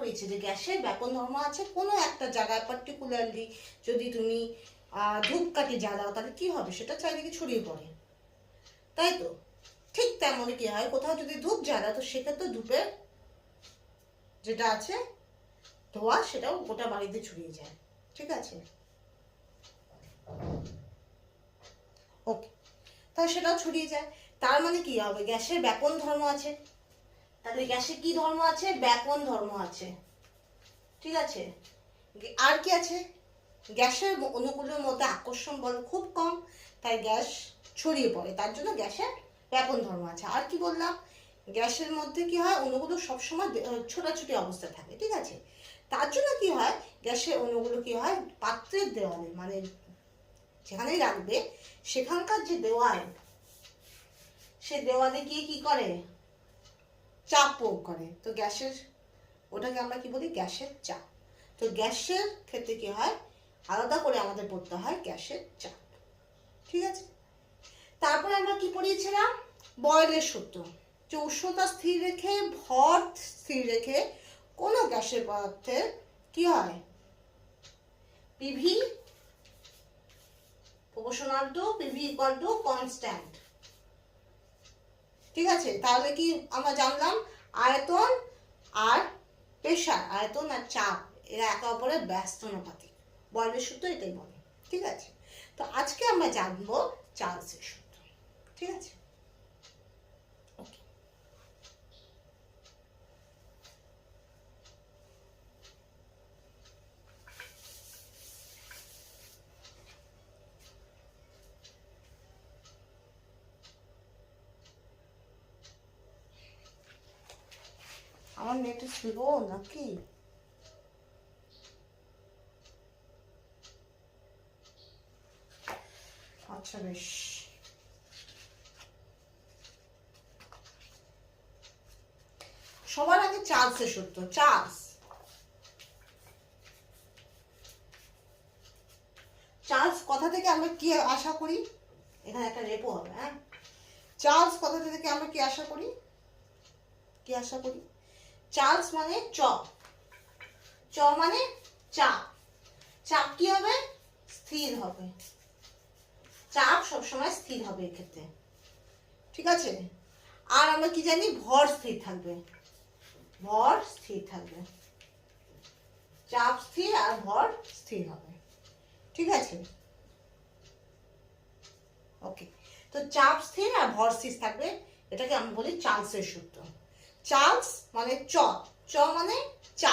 পড়েছি যে গ্যাসের ব্যাপন ধর্ম আছে। কোনো একটা জায়গায় পার্টিকুলারলি যদি তুমি ধূপকাঠি জ্বালাও তাহলে কি হবে, সেটা চারিদিকে ছড়িয়ে পড়ে, তাই তো? ঠিক তেমনই কি হয়, কোথাও যদি ধূপ জ্বালাও তো সেক্ষেত্রে ধূপের যেটা আছে ধোঁয়া সেটাও গোটা বাড়িতে ছড়িয়ে যায়। ঠিক আছে, ওকে, তাহলে সেটাও ছড়িয়ে যায়। তার মানে কি হবে, গ্যাসের ব্যাপন ধর্ম আছে। তাহলে গ্যাসের কি ধর্ম আছে? ব্যাপন ধর্ম আছে। ঠিক আছে, আর কি আছে? গ্যাসের অণুগুলোর মধ্যে আকর্ষণ বল খুব কম, তাই গ্যাস ছড়িয়ে পড়ে, তার জন্য গ্যাসের ব্যাপন ধর্ম আছে। আর কি বললাম, গ্যাসের মধ্যে কি হয়, অণুগুলো সবসময় ছোটাছুটি অবস্থায় থাকে। ঠিক আছে, তার জন্য কি হয়, গ্যাসের অণুগুলো কি হয়, পাত্রের দেওয়ালে মানে যেখানেই রাখবে সেখানকার যে দেওয়াল, সে দেওয়ালে গিয়ে কি করে, চাপ প্রয়োগ করে। তো গ্যাসের ওটাকে আমরা কি বলি, গ্যাসের চাপ। তো গ্যাসের ক্ষেত্রে কি হয়, আলাদা করে আমাদের পড়তে হয় গ্যাসের চাপ। ঠিক আছে, তারপরে আমরা কি পড়িয়েছিলাম, বয়লের সূত্র, যে উষ্ণতা স্থির রেখে ভর স্থির রেখে কোনো গ্যাসের পদার্থের কি হয়, PV proportional to PV equal to constant. ঠিক আছে, তাহলে কি আমরা জানলাম, আয়তন আর প্রেশার, আয়তন আর চাপ এরা একে অপরের ব্যস্তানুপাতিক। বয়লের সূত্র এটাই বলে। ঠিক আছে, তো আজকে আমরা জানবো চার্লসের সূত্র। ঠিক আছে, ওকে। আমার নেটে স্লো নাকি? আচ্ছা বেশ, সবার আগে চার্লসের সূত্র। চার্লস চার্লস কথা থেকে আমরা কি আশা করি, এখানে একটা রেপো হবে। হ্যাঁ, চার্লস কথা থেকে আমরা কি আশা করি, কি আশা করি, চার্লস মানে চ, চ মানে চাপ। চাপ কি হবে, স্থির হবে। চাপ সবসময় স্থির হবে এক্ষেত্রে। ঠিক আছে, আর আমরা কি জানি, ভর স্থির থাকবে, ভর স্থির থাকবে, চাপ স্থির আর ভর স্থির হবে। ঠিক আছে, ওকে। তো চাপ স্থির আর ভর স্থির থাকবে, এটাকে আমরা বলি চার্লসের সূত্র। চার্লস মানে চ, চ মানে চাপ।